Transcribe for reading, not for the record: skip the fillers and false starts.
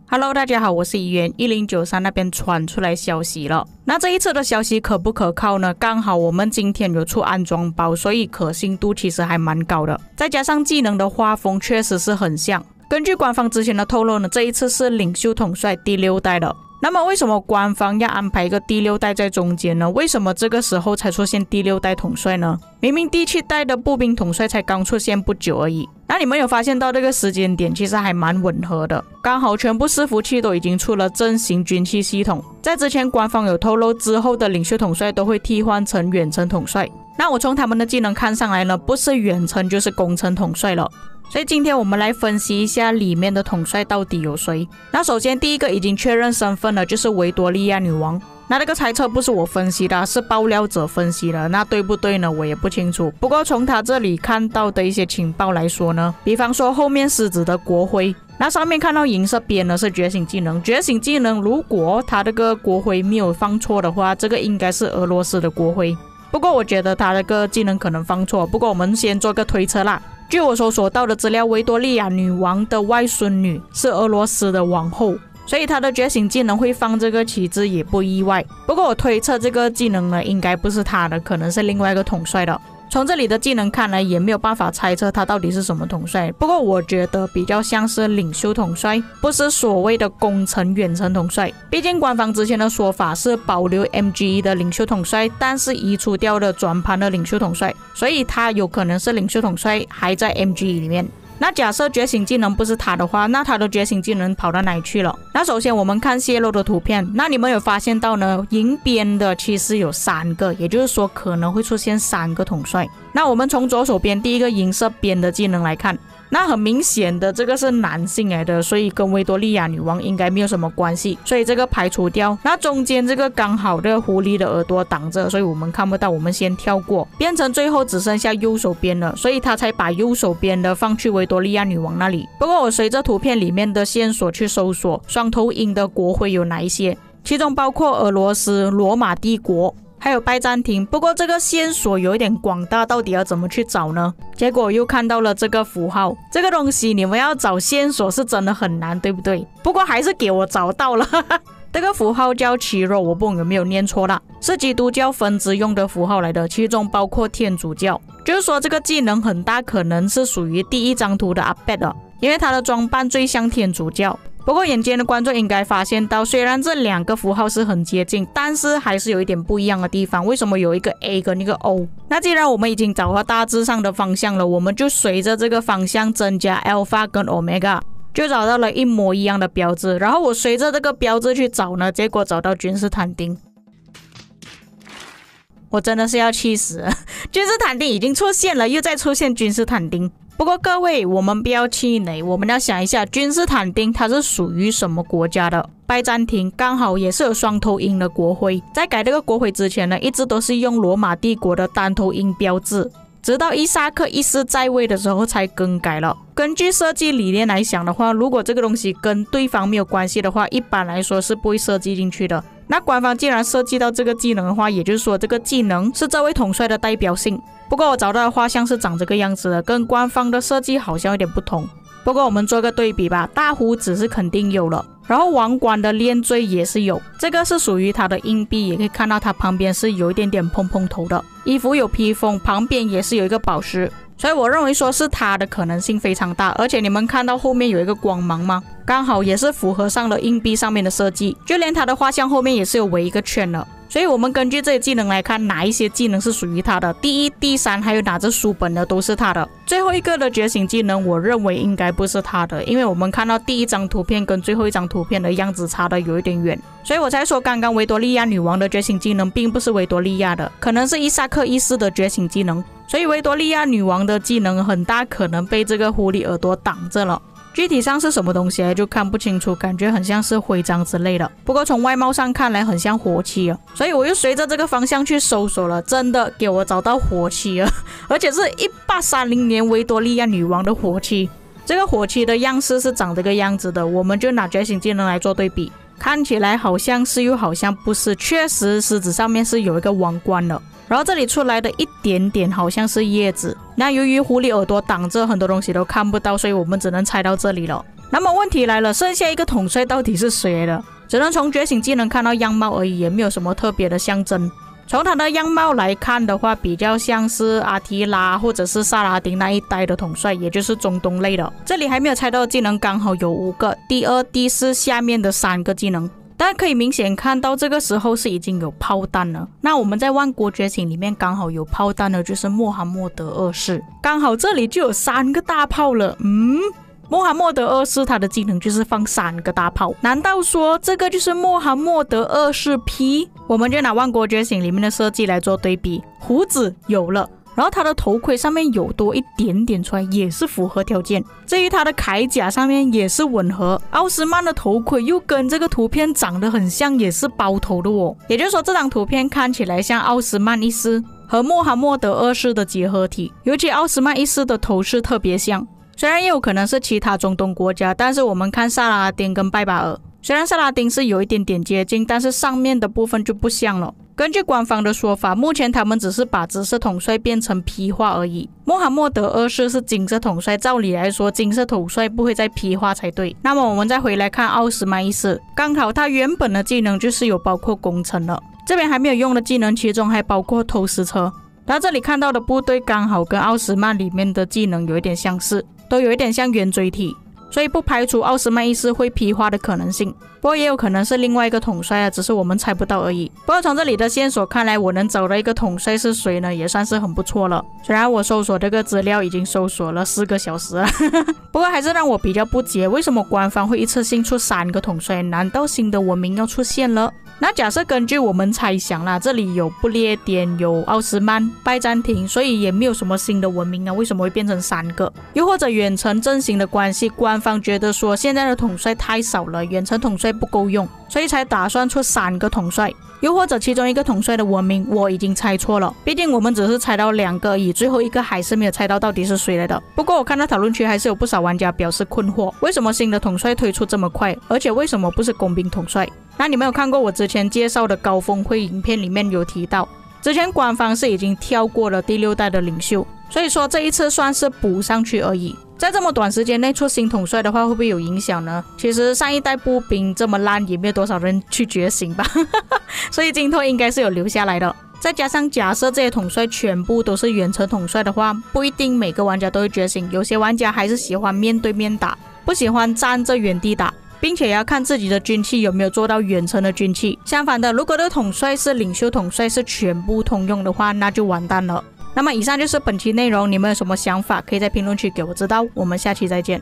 Hello， 大家好，我是怡媛。1093那边传出来消息了，那这一次的消息可不可靠呢？刚好我们今天有出安装包，所以可信度其实还蛮高的。再加上技能的画风确实是很像。根据官方之前的透露呢，这一次是领袖统帅第6代的。那么为什么官方要安排一个第6代在中间呢？为什么这个时候才出现第6代统帅呢？明明第7代的步兵统帅才刚出现不久而已。那你们有发现到这个时间点其实还蛮吻合的，刚好全部伺服器都已经出了阵型军器系统。在之前官方有透露，之后的领袖统帅都会替换成远程统帅。那我从他们的技能看上来呢，不是远程就是攻城统帅了。所以今天我们来分析一下里面的统帅到底有谁。那首先第一个已经确认身份的就是维多利亚女王。那这个猜测不是我分析的，是爆料者分析的，那对不对呢？我也不清楚。不过从他这里看到的一些情报来说呢，比方说后面狮子的国徽，那上面看到银色边呢是觉醒技能，觉醒技能如果他这个国徽没有放错的话，这个应该是俄罗斯的国徽。不过我觉得他这个技能可能放错，不过我们先做个推测啦。据我所索到的资料，维多利亚女王的外孙女是俄罗斯的王后，所以她的觉醒技能会放这个旗帜也不意外。不过我推测这个技能呢，应该不是她的，可能是另外一个统帅的。从这里的技能看来，也没有办法猜测他到底是什么统帅。不过我觉得比较像是领袖统帅，不是所谓的攻城远程统帅。毕竟官方之前的说法是保留 MGE 的领袖统帅，但是移除掉了转盘的领袖统帅，所以他有可能是领袖统帅还在 MGE 里面。那假设觉醒技能不是他的话，那他的觉醒技能跑到哪里去了？那首先我们看泄露的图片，那你们有发现到呢，银边的其实有3个，也就是说可能会出现3个统帅。那我们从左手边第一个银色边的技能来看，那很明显的这个是男性来的，所以跟维多利亚女王应该没有什么关系，所以这个排除掉。那中间这个刚好的狐狸的耳朵挡着，所以我们看不到，我们先跳过，变成最后只剩下右手边了，所以他才把右手边的放去维多利亚女王那里。不过我随着图片里面的线索去搜索双头鹰的国徽有哪一些，其中包括俄罗斯、罗马帝国还有拜占庭。不过这个线索有一点广大，到底要怎么去找呢？结果又看到了这个符号，这个东西你们要找线索是真的很难，对不对？不过还是给我找到了这个符号叫奇肉，我不懂有没有念错啦，是基督教分支用的符号来的，其中包括天主教。就是说这个技能很大可能是属于第一张图的阿贝的，因为他的装扮最像天主教。不过眼尖的观众应该发现到，虽然这2个符号是很接近，但是还是有一点不一样的地方。为什么有一个 A 跟一个 O？ 那既然我们已经找到大致上的方向了，我们就随着这个方向增加 Alpha 跟 Omega， 就找到了一模一样的标志。然后我随着这个标志去找呢，结果找到君士坦丁。我真的是要气死了，君士坦丁已经出现了，又再出现君士坦丁。不过各位，我们不要气馁，我们要想一下君士坦丁它是属于什么国家的。拜占庭刚好也是有双头鹰的国徽，在改这个国徽之前呢，一直都是用罗马帝国的单头鹰标志，直到伊萨克一世在位的时候才更改了。根据设计理念来想的话，如果这个东西跟对方没有关系的话，一般来说是不会设计进去的。那官方既然设计到这个技能的话，也就是说这个技能是这位统帅的代表性。不过我找到的画像是长这个样子的，跟官方的设计好像有点不同。不过我们做个对比吧，大胡子是肯定有了，然后王冠的链坠也是有，这个是属于他的硬币，也可以看到他旁边是有一点点蓬蓬头的，衣服有披风，旁边也是有一个宝石。所以我认为说是他的可能性非常大，而且你们看到后面有一个光芒吗？刚好也是符合上了硬币上面的设计，就连他的画像后面也是有围一个圈了。所以我们根据这些技能来看，哪一些技能是属于他的，第一、第三还有拿着书本的都是他的。最后一个的觉醒技能我认为应该不是他的，因为我们看到第一张图片跟最后一张图片的样子差的有一点远，所以我才说刚刚维多利亚女王的觉醒技能并不是维多利亚的，可能是伊萨克一世的觉醒技能。所以维多利亚女王的技能很大可能被这个狐狸耳朵挡着了，具体上是什么东西就看不清楚，感觉很像是徽章之类的，不过从外貌上看来很像火漆哦，所以我又随着这个方向去搜索了，真的给我找到火漆了，而且是1830年维多利亚女王的火漆。这个火漆的样式是长这个样子的，我们就拿觉醒技能来做对比，看起来好像是又好像不是，确实狮子上面是有一个王冠的，然后这里出来的一点点好像是叶子，那由于狐狸耳朵挡着很多东西都看不到，所以我们只能猜到这里了。那么问题来了，剩下一个统帅到底是谁的？只能从觉醒技能看到样貌而已，也没有什么特别的象征。从他的样貌来看的话，比较像是阿提拉或者是萨拉丁那一代的统帅，也就是中东类的。这里还没有猜到的技能刚好有5个，第2、第4下面的3个技能。但可以明显看到这个时候是已经有炮弹了。那我们在万国觉醒里面刚好有炮弹的就是穆罕默德2世，刚好这里就有3个大炮了。穆罕默德2世他的技能就是放3个大炮，难道说这个就是穆罕默德2世 P？ 我们就拿万国觉醒里面的设计来做对比，胡子有了，然后他的头盔上面有多一点点出来，也是符合条件。至于他的铠甲上面也是吻合，奥斯曼的头盔又跟这个图片长得很像，也是包头的哦。也就是说这张图片看起来像奥斯曼1世和穆罕默德2世的结合体，尤其奥斯曼1世的头饰特别像。虽然也有可能是其他中东国家，但是我们看萨拉丁跟拜巴尔，虽然萨拉丁是有一点点接近，但是上面的部分就不像了。根据官方的说法，目前他们只是把紫色统帅变成 P 化而已。穆罕默德2世是金色统帅，照理来说金色统帅不会再 P 化才对。那么我们再回来看奥斯曼1世，刚好他原本的技能就是有包括工程了，这边还没有用的技能其中还包括偷丝车。然后这里看到的部队刚好跟奥斯曼里面的技能有一点相似，都有一点像圆锥体，所以不排除奥斯曼1世会 P 化的可能性。不过也有可能是另外一个统帅啊，只是我们猜不到而已。不过从这里的线索看来，我能找到一个统帅是谁呢，也算是很不错了。虽然我搜索这个资料已经搜索了4个小时了不过还是让我比较不解，为什么官方会一次性出3个统帅？难道新的文明要出现了？那假设根据我们猜想啦，这里有不列颠，有奥斯曼、拜占庭，所以也没有什么新的文明啊，为什么会变成3个？又或者远程阵型的关系，官方觉得说现在的统帅太少了，远程统帅不够用，所以才打算出3个统帅。又或者其中一个统帅的文明我已经猜错了，毕竟我们只是猜到2个而已，最后一个还是没有猜到底是谁来的。不过我看到讨论区还是有不少玩家表示困惑，为什么新的统帅推出这么快，而且为什么不是工兵统帅？那你们有看过我之前介绍的高峰会影片里面有提到，之前官方是已经跳过了第6代的领袖，所以说这一次算是补上去而已。在这么短时间内出新统帅的话，会不会有影响呢？其实上一代步兵这么烂，也没有多少人去觉醒吧所以金拓应该是有留下来的。再加上假设这些统帅全部都是远程统帅的话，不一定每个玩家都会觉醒，有些玩家还是喜欢面对面打，不喜欢站着原地打，并且要看自己的军器有没有做到远程的军器。相反的，如果这个统帅是领袖统帅，是全部通用的话，那就完蛋了。那么以上就是本期内容，你们有什么想法可以在评论区给我知道，我们下期再见。